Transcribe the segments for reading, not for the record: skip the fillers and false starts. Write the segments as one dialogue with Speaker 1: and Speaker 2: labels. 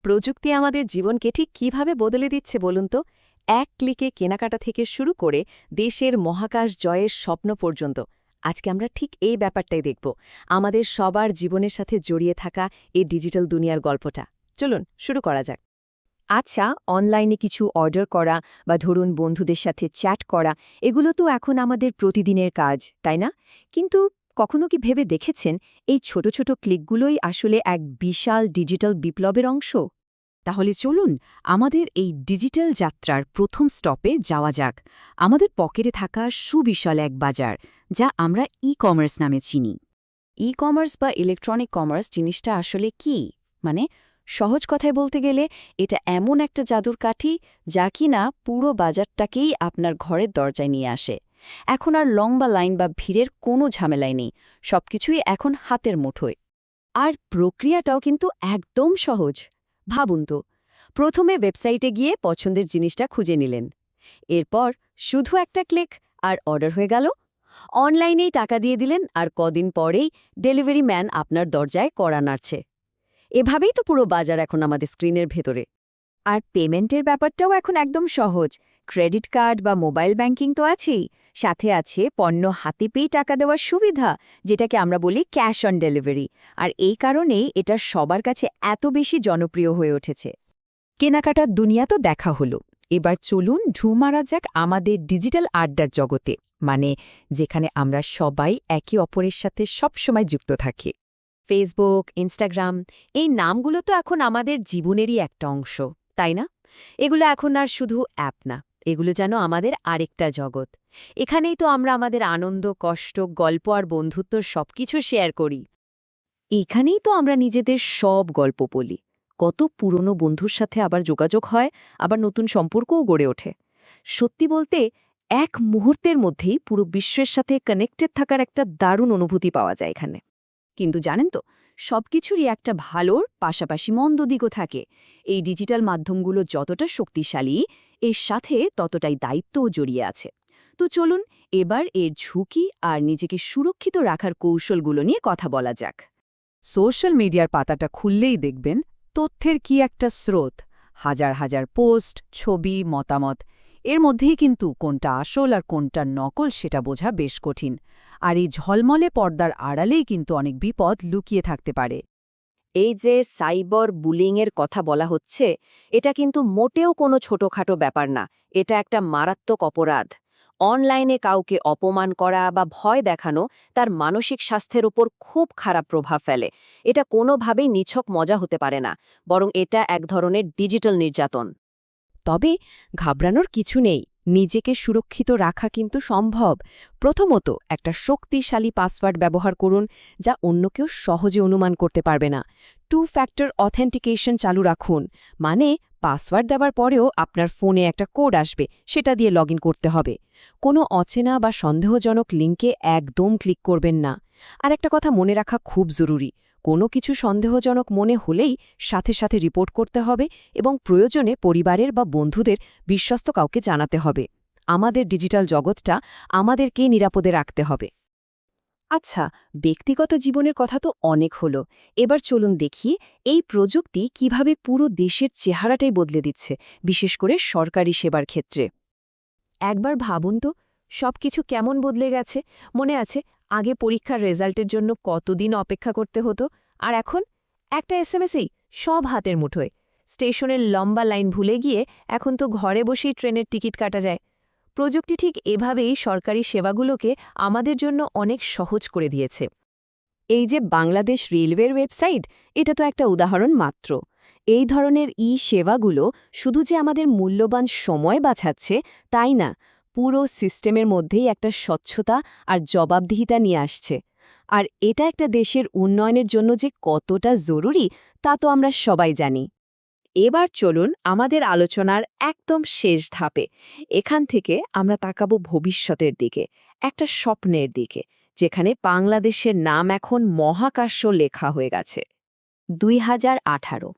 Speaker 1: প্রযুক্তি আমাদের জীবনকে ঠিক কীভাবে বদলে দিচ্ছে বলুন তো? এক ক্লিকে কেনাকাটা থেকে শুরু করে দেশের মহাকাশ জয়ের স্বপ্ন পর্যন্ত আজকে আমরা ঠিক এই ব্যাপারটাই দেখব, আমাদের সবার জীবনের সাথে জড়িয়ে থাকা এই ডিজিটাল দুনিয়ার গল্পটা। চলুন শুরু করা যাক।
Speaker 2: আচ্ছা, অনলাইনে কিছু অর্ডার করা বা ধরুন বন্ধুদের সাথে চ্যাট করা, এগুলো তো এখন আমাদের প্রতিদিনের কাজ, তাই না? কিন্তু কখনো কি ভেবে দেখেছেন এই ছোট ছোট ক্লিকগুলোই আসলে এক বিশাল ডিজিটাল বিপ্লবের অংশ?
Speaker 3: তাহলে চলুন আমাদের এই ডিজিটাল যাত্রার প্রথম স্টপে যাওয়া যাক, আমাদের পকেটে থাকা সুবিশাল এক বাজার, যা আমরা ই-কমার্স নামে চিনি। ই-কমার্স বা ইলেকট্রনিক কমার্স জিনিসটা আসলে কি? মানে, সহজ কথায় বলতে গেলে এটা এমন একটা জাদুর কাঠি যা কিনা পুরো বাজারটাকেই আপনার ঘরের দরজায় নিয়ে আসে। এখন আর লম্বা লাইন বা ভিড়ের কোনো ঝামেলাই নেই, সবকিছুই এখন হাতের মুঠোয়।
Speaker 2: আর প্রক্রিয়াটাও কিন্তু একদম সহজ। ভাবুন তো, প্রথমে ওয়েবসাইটে গিয়ে পছন্দের জিনিসটা খুঁজে নিলেন, এরপর শুধু একটা ক্লিক আর অর্ডার হয়ে গেল। অনলাইনেই টাকা দিয়ে দিলেন আর কদিন পরেই ডেলিভারি ম্যান আপনার দরজায় কড়া নাড়ছে। এভাবেই তো পুরো বাজার এখন আমাদের স্ক্রিনের ভেতরে।
Speaker 3: আর পেমেন্টের ব্যাপারটাও এখন একদম সহজ। ক্রেডিট কার্ড বা মোবাইল ব্যাংকিং তো আছেই, সাথে আছে পণ্য হাতে পেয়ে টাকা দেওয়ার সুবিধা, যেটাকে আমরা বলি ক্যাশ অন ডেলিভারি। আর এই কারণেই এটা সবার কাছে এত বেশি জনপ্রিয় হয়ে উঠেছে। কেনাকাটার দুনিয়া তো দেখা হলো, এবার চলুন ঢু মারা যাক আমাদের ডিজিটাল আড্ডার জগতে, মানে যেখানে আমরা সবাই একে অপরের সাথে সবসময় যুক্ত থাকি।
Speaker 1: ফেসবুক, ইনস্টাগ্রাম, এই নামগুলো তো এখন আমাদের জীবনেরই একটা অংশ, তাই না? এগুলো এখন আর শুধু অ্যাপ না, এগুলো যেন আমাদের আরেকটা জগৎ। এখানেই তো আমরা আমাদের আনন্দ, কষ্ট, গল্প আর বন্ধুত্বর সবকিছু শেয়ার করি।
Speaker 2: এখানেই তো আমরা নিজেদের সব গল্প বলি, কত পুরনো বন্ধুর সাথে আবার যোগাযোগ হয়, আবার নতুন সম্পর্কও গড়ে ওঠে। সত্যি বলতে, এক মুহূর্তের মধ্যেই পুরো বিশ্বের সাথে কানেক্টেড থাকার একটা দারুণ অনুভূতি পাওয়া যায় এখানে।
Speaker 3: কিন্তু জানেন তো, সবকিছুরই একটা ভালোর পাশাপাশি মন্দ দিকও থাকে। এই ডিজিটাল মাধ্যমগুলো যতটা শক্তিশালী, এর সাথে ততটাই দায়িত্বও জড়িয়ে আছে। তো চলুন এবার এর ঝুঁকি আর নিজেকে সুরক্ষিত রাখার কৌশলগুলো নিয়ে কথা বলা যাক। সোশ্যাল মিডিয়ার পাতাটা খুললেই দেখবেন তথ্যের কি একটা স্রোত, হাজার হাজার পোস্ট, ছবি, মতামত। এর মধ্যেই কিন্তু কোনটা আসল আর কোনটা নকল সেটা বোঝা বেশ কঠিন। আর এই ঝলমলে পর্দার আড়ালেই কিন্তু অনেক বিপদ লুকিয়ে থাকতে পারে।
Speaker 2: এই যে সাইবার বুলিংয়ের কথা বলা হচ্ছে, এটা কিন্তু মোটেও কোনো ছোটখাটো ব্যাপার না। এটা একটা মারাত্মক অপরাধ। অনলাইনে কাউকে অপমান করা বা ভয় দেখানো তার মানসিক স্বাস্থ্যের উপর খুব খারাপ প্রভাব ফেলে। এটা কোনোভাবেই নিছক মজা হতে পারে না, বরং এটা এক ধরনের ডিজিটাল নির্যাতন।
Speaker 1: তবে ঘাবড়ানোর কিছু নেই, নিজেকে সুরক্ষিত রাখা কিন্তু সম্ভব। প্রথমত, একটা শক্তিশালী পাসওয়ার্ড ব্যবহার করুন, যা অন্য কেউ সহজে অনুমান করতে পারবে না। টু ফ্যাক্টর অথেন্টিকেশন চালু রাখুন, মানে পাসওয়ার্ড দেওয়ার পরেও আপনার ফোনে একটা কোড আসবে, সেটা দিয়ে লগ করতে হবে। কোনো অচেনা বা সন্দেহজনক লিঙ্কে একদম ক্লিক করবেন না। আর একটা কথা মনে রাখা খুব জরুরি, কোনো কিছু সন্দেহজনক মনে হলেই সাথে সাথে রিপোর্ট করতে হবে এবং প্রয়োজনে পরিবারের বা বন্ধুদের বিশ্বস্ত কাউকে জানাতে হবে। আমাদের ডিজিটাল জগৎটা আমাদেরকেই নিরাপদে রাখতে হবে।
Speaker 2: আচ্ছা, ব্যক্তিগত জীবনের কথা তো অনেক হলো। এবার চলুন দেখি এই প্রযুক্তি কিভাবে পুরো দেশের চেহারাটাই বদলে দিচ্ছে, বিশেষ করে সরকারি সেবার ক্ষেত্রে।
Speaker 1: একবার ভাবুন তো, সবকিছু কেমন বদলে গেছে। মনে আছে আগে পরীক্ষার রেজাল্টের জন্য কতদিন অপেক্ষা করতে হতো, আর এখন একটা এসএমএসেই সব হাতের মুঠোয়। স্টেশনের লম্বা লাইন ভুলে গিয়ে এখন তো ঘরে বসেই ট্রেনের টিকিট কাটা যায়। প্রযুক্তি ঠিক এভাবেই সরকারি সেবাগুলোকে আমাদের জন্য অনেক সহজ করে দিয়েছে।
Speaker 2: এই যে বাংলাদেশ রেলওয়ের ওয়েবসাইট, এটা তো একটা উদাহরণ মাত্র। এই ধরনের সেবাগুলো শুধু যে আমাদের মূল্যবান সময় বাঁচাচ্ছে তাই না, পুরো সিস্টেমের মধ্যেই একটা স্বচ্ছতা আর জবাবদিহিতা নিয়ে আসছে। আর এটা একটা দেশের উন্নয়নের জন্য যে কতটা জরুরি তা তো আমরা সবাই জানি। এবার চলুন আমাদের আলোচনার একদম শেষ ধাপে। এখান থেকে আমরা তাকাবো ভবিষ্যতের দিকে, একটা স্বপ্নের দিকে, যেখানে বাংলাদেশের নাম এখন মহাকাশ লেখা হয়ে গেছে। 2018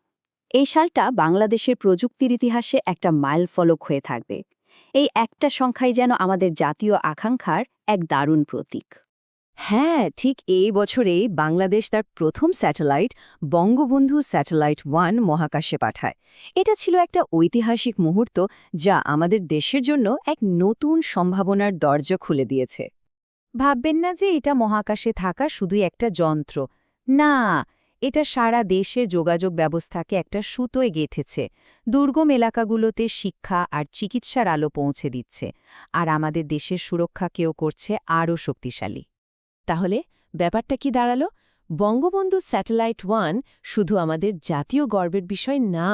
Speaker 2: এই সালটা বাংলাদেশের প্রযুক্তির ইতিহাসে একটা মাইলফলক হয়ে থাকবে। এই একটা সংখ্যাই যেন আমাদের জাতীয় আকাঙ্ক্ষার এক দারুণ প্রতীক। হ্যাঁ, ঠিক এই বছরেই বাংলাদেশ তার প্রথম স্যাটেলাইট বঙ্গবন্ধু স্যাটেলাইট 1 মহাকাশে পাঠায়। এটা ছিল একটা ঐতিহাসিক মুহূর্ত যা আমাদের দেশের জন্য এক নতুন সম্ভাবনার দরজা খুলে দিয়েছে।
Speaker 3: ভাববেন না যে এটা মহাকাশে থাকা শুধুই একটা যন্ত্র। না, এটা সারা দেশের যোগাযোগ ব্যবস্থাকে একটা সুতোয় গেঁথেছে, দুর্গম এলাকাগুলোতে শিক্ষা আর চিকিৎসার আলো পৌঁছে দিচ্ছে, আর আমাদের দেশের সুরক্ষাকেও করছে আরও শক্তিশালী।
Speaker 1: তাহলে ব্যাপারটা কি দাঁড়ালো? বঙ্গবন্ধু স্যাটেলাইট 1 শুধু আমাদের জাতীয় গর্বের বিষয় না,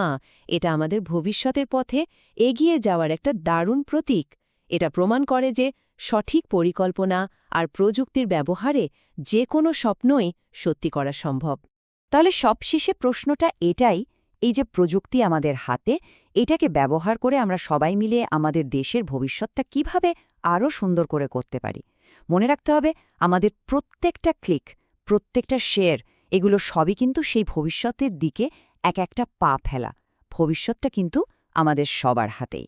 Speaker 1: এটা আমাদের ভবিষ্যতের পথে এগিয়ে যাওয়ার একটা দারুণ প্রতীক। এটা প্রমাণ করে যে সঠিক পরিকল্পনা আর প্রযুক্তির ব্যবহারে যে কোনো স্বপ্নই সত্যি করা সম্ভব।
Speaker 2: তাহলে সবশেষে প্রশ্নটা এটাই, এই যে প্রযুক্তি আমাদের হাতে, এটাকে ব্যবহার করে আমরা সবাই মিলে আমাদের দেশের ভবিষ্যৎটা কিভাবে আরও সুন্দর করে করতে পারি। মনে রাখতে হবে, আমাদের প্রত্যেকটা ক্লিক, প্রত্যেকটা শেয়ার, এগুলো সবই কিন্তু সেই ভবিষ্যতের দিকে এক একটা পা ফেলা। ভবিষ্যৎটা কিন্তু আমাদের সবার হাতেই।